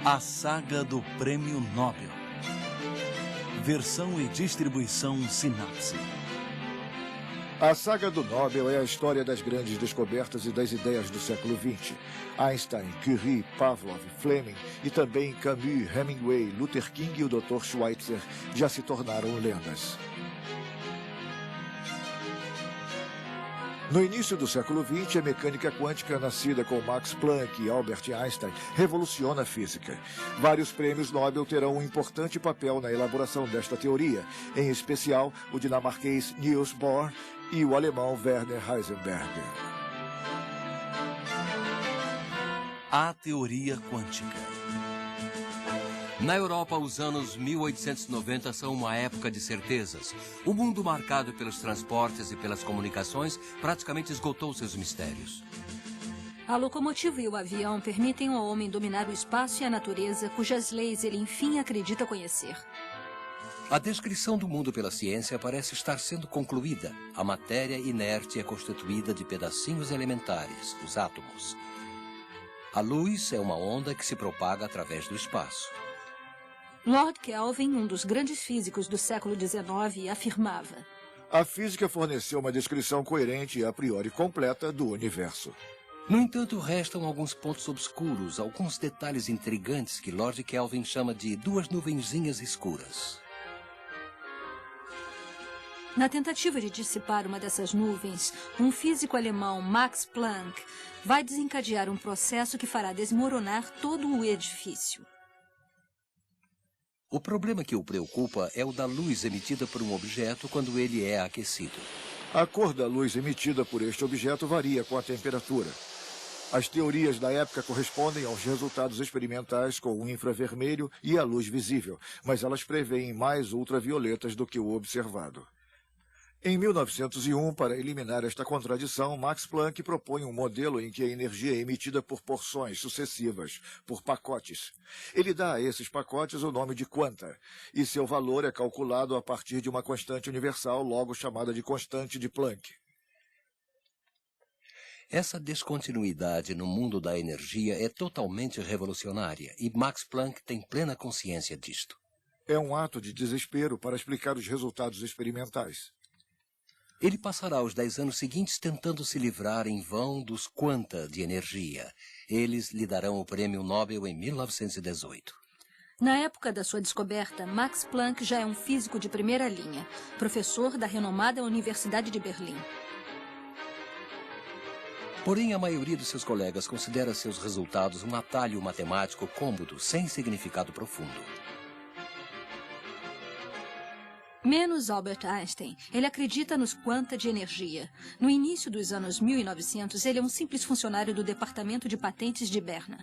A Saga do Prêmio Nobel. Versão e distribuição Sinapse. A Saga do Nobel é a história das grandes descobertas e das ideias do século XX. Einstein, Curie, Pavlov, Fleming e também Camus, Hemingway, Luther King e o Dr. Schweitzer já se tornaram lendas. No início do século XX, a mecânica quântica, nascida com Max Planck e Albert Einstein, revoluciona a física. Vários prêmios Nobel terão um importante papel na elaboração desta teoria, em especial o dinamarquês Niels Bohr e o alemão Werner Heisenberg. A teoria quântica. Na Europa, os anos 1890 são uma época de certezas. O mundo, marcado pelos transportes e pelas comunicações, praticamente esgotou seus mistérios. A locomotiva e o avião permitem ao homem dominar o espaço e a natureza, cujas leis ele enfim acredita conhecer. A descrição do mundo pela ciência parece estar sendo concluída. A matéria inerte é constituída de pedacinhos elementares, os átomos. A luz é uma onda que se propaga através do espaço. Lord Kelvin, um dos grandes físicos do século XIX, afirmava: A física forneceu uma descrição coerente e a priori completa do universo. No entanto, restam alguns pontos obscuros, alguns detalhes intrigantes que Lord Kelvin chama de duas nuvenzinhas escuras. Na tentativa de dissipar uma dessas nuvens, um físico alemão, Max Planck, vai desencadear um processo que fará desmoronar todo o edifício. O problema que o preocupa é o da luz emitida por um objeto quando ele é aquecido. A cor da luz emitida por este objeto varia com a temperatura. As teorias da época correspondem aos resultados experimentais com o infravermelho e a luz visível, mas elas preveem mais ultravioletas do que o observado. Em 1901, para eliminar esta contradição, Max Planck propõe um modelo em que a energia é emitida por porções sucessivas, por pacotes. Ele dá a esses pacotes o nome de quanta, e seu valor é calculado a partir de uma constante universal, logo chamada de constante de Planck. Essa descontinuidade no mundo da energia é totalmente revolucionária, e Max Planck tem plena consciência disto. É um ato de desespero para explicar os resultados experimentais. Ele passará os 10 anos seguintes tentando se livrar em vão dos quanta de energia. Eles lhe darão o prêmio Nobel em 1918. Na época da sua descoberta, Max Planck já é um físico de primeira linha, professor da renomada Universidade de Berlim. Porém, a maioria de seus colegas considera seus resultados um atalho matemático cômodo, sem significado profundo. Menos Albert Einstein. Ele acredita nos quanta de energia. No início dos anos 1900, ele é um simples funcionário do Departamento de Patentes de Berna.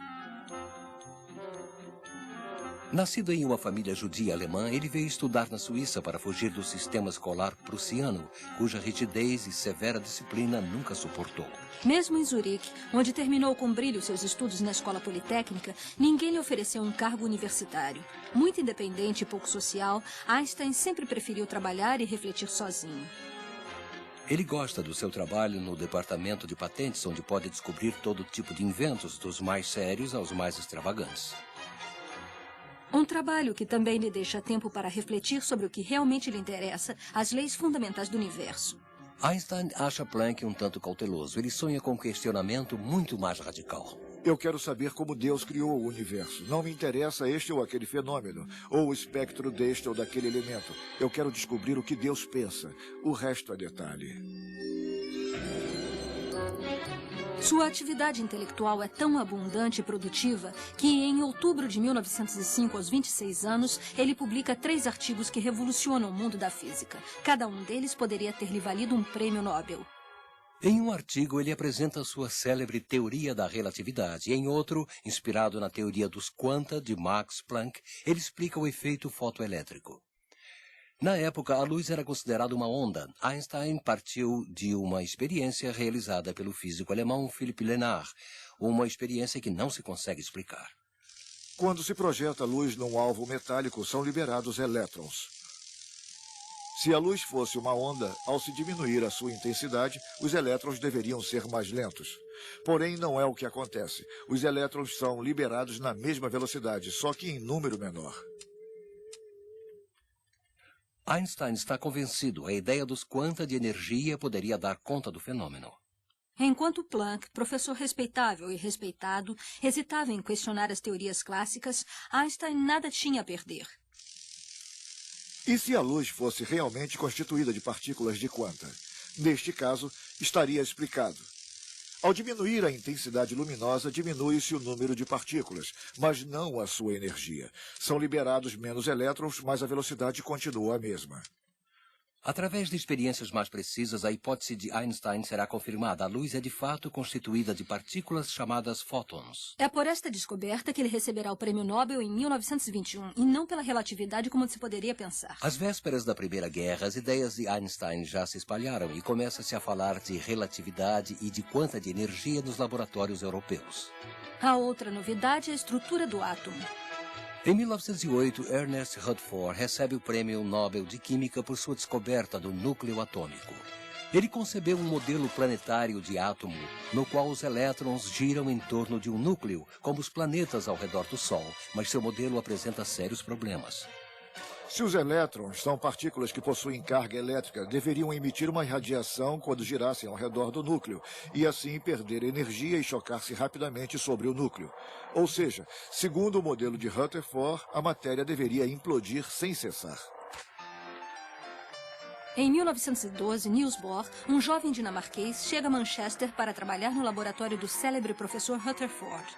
Nascido em uma família judia alemã, ele veio estudar na Suíça para fugir do sistema escolar prussiano, cuja rigidez e severa disciplina nunca suportou. Mesmo em Zurique, onde terminou com brilho seus estudos na escola politécnica, ninguém lhe ofereceu um cargo universitário. Muito independente e pouco social, Einstein sempre preferiu trabalhar e refletir sozinho. Ele gosta do seu trabalho no departamento de patentes, onde pode descobrir todo tipo de inventos, dos mais sérios aos mais extravagantes. Um trabalho que também lhe deixa tempo para refletir sobre o que realmente lhe interessa, as leis fundamentais do universo. Einstein acha Planck um tanto cauteloso. Ele sonha com um questionamento muito mais radical. Eu quero saber como Deus criou o universo. Não me interessa este ou aquele fenômeno, ou o espectro deste ou daquele elemento. Eu quero descobrir o que Deus pensa. O resto é detalhe. Sua atividade intelectual é tão abundante e produtiva que, em outubro de 1905, aos 26 anos, ele publica 3 artigos que revolucionam o mundo da física. Cada um deles poderia ter lhe valido um prêmio Nobel. Em um artigo, ele apresenta sua célebre teoria da relatividade. Em outro, inspirado na teoria dos quanta de Max Planck, ele explica o efeito fotoelétrico. Na época, a luz era considerada uma onda. Einstein partiu de uma experiência realizada pelo físico alemão Philipp Lenard, uma experiência que não se consegue explicar. Quando se projeta luz num alvo metálico, são liberados elétrons. Se a luz fosse uma onda, ao se diminuir a sua intensidade, os elétrons deveriam ser mais lentos. Porém, não é o que acontece. Os elétrons são liberados na mesma velocidade, só que em número menor. Einstein está convencido. A ideia dos quanta de energia poderia dar conta do fenômeno. Enquanto Planck, professor respeitável e respeitado, hesitava em questionar as teorias clássicas, Einstein nada tinha a perder. E se a luz fosse realmente constituída de partículas de quanta? Neste caso, estaria explicado. Ao diminuir a intensidade luminosa, diminui-se o número de partículas, mas não a sua energia. São liberados menos elétrons, mas a velocidade continua a mesma. Através de experiências mais precisas, a hipótese de Einstein será confirmada. A luz é de fato constituída de partículas chamadas fótons. É por esta descoberta que ele receberá o Prêmio Nobel em 1921, e não pela relatividade como se poderia pensar. Às vésperas da Primeira Guerra, as ideias de Einstein já se espalharam e começa-se a falar de relatividade e de quanta de energia nos laboratórios europeus. A outra novidade é a estrutura do átomo. Em 1908, Ernest Rutherford recebe o Prêmio Nobel de Química por sua descoberta do núcleo atômico. Ele concebeu um modelo planetário de átomo, no qual os elétrons giram em torno de um núcleo, como os planetas ao redor do Sol, mas seu modelo apresenta sérios problemas. Se os elétrons são partículas que possuem carga elétrica, deveriam emitir uma radiação quando girassem ao redor do núcleo, e assim perder energia e chocar-se rapidamente sobre o núcleo. Ou seja, segundo o modelo de Rutherford, a matéria deveria implodir sem cessar. Em 1912, Niels Bohr, um jovem dinamarquês, chega a Manchester para trabalhar no laboratório do célebre professor Rutherford.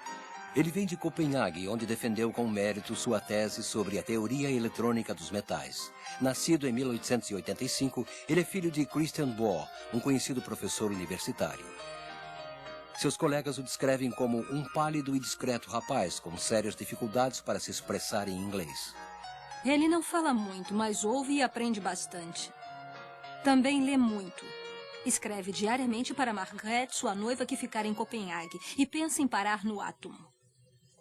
Ele vem de Copenhague, onde defendeu com mérito sua tese sobre a teoria eletrônica dos metais. Nascido em 1885, ele é filho de Christian Bohr, um conhecido professor universitário. Seus colegas o descrevem como um pálido e discreto rapaz, com sérias dificuldades para se expressar em inglês. Ele não fala muito, mas ouve e aprende bastante. Também lê muito. Escreve diariamente para Margrethe, sua noiva que ficara em Copenhague, e pensa em parar no átomo.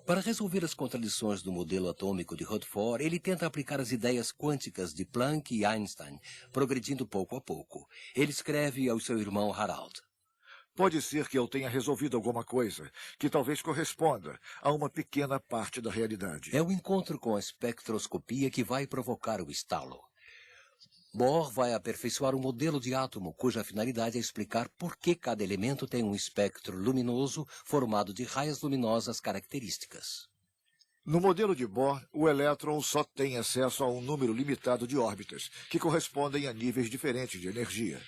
Para resolver as contradições do modelo atômico de Rutherford, ele tenta aplicar as ideias quânticas de Planck e Einstein, progredindo pouco a pouco. Ele escreve ao seu irmão Harald. Pode ser que eu tenha resolvido alguma coisa, que talvez corresponda a uma pequena parte da realidade. É o encontro com a espectroscopia que vai provocar o estalo. Bohr vai aperfeiçoar um modelo de átomo cuja finalidade é explicar por que cada elemento tem um espectro luminoso formado de raias luminosas características. No modelo de Bohr, o elétron só tem acesso a um número limitado de órbitas, que correspondem a níveis diferentes de energia.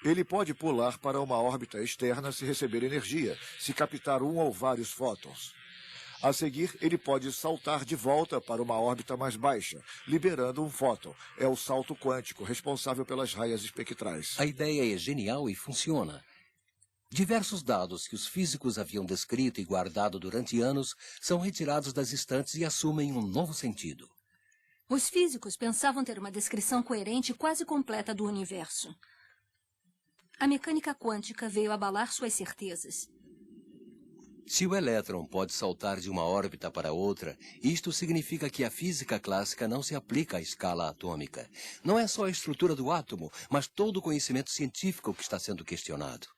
Ele pode pular para uma órbita externa se receber energia, se captar um ou vários fótons. A seguir, ele pode saltar de volta para uma órbita mais baixa, liberando um fóton. É o salto quântico, responsável pelas raias espectrais. A ideia é genial e funciona. Diversos dados que os físicos haviam descrito e guardado durante anos são retirados das estantes e assumem um novo sentido. Os físicos pensavam ter uma descrição coerente e quase completa do universo. A mecânica quântica veio abalar suas certezas. Se o elétron pode saltar de uma órbita para outra, isto significa que a física clássica não se aplica à escala atômica. Não é só a estrutura do átomo, mas todo o conhecimento científico que está sendo questionado.